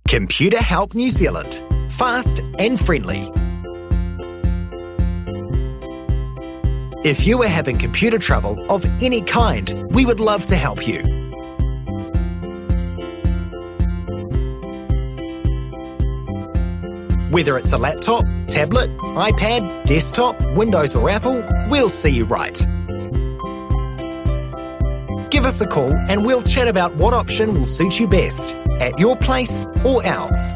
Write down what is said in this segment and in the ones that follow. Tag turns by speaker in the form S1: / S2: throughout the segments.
S1: Computer Help New Zealand. Fast and friendly. If you are having computer trouble of any kind, we would love to help you. Whether it's a laptop, tablet, iPad, desktop, Windows or Apple, we'll see you right. Give us a call and we'll chat about what option will suit you best, at your place or ours.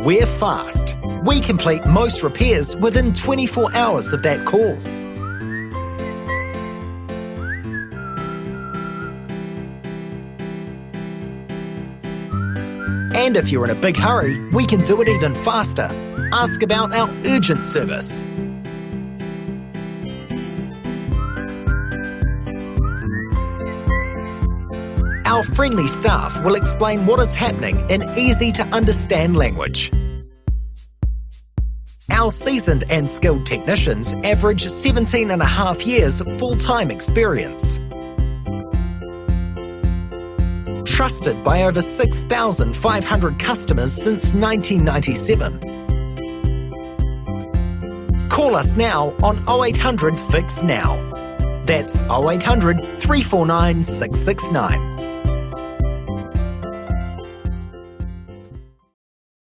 S1: We're fast. We complete most repairs within 24 hours of that call. And if you're in a big hurry, we can do it even faster. Ask about our urgent service. Our friendly staff will explain what is happening in easy-to-understand language. Our seasoned and skilled technicians average 17.5 years full-time experience. Trusted by over 6,500 customers since 1997. Call us now on 0800 FIX NOW. That's 0800 349 669.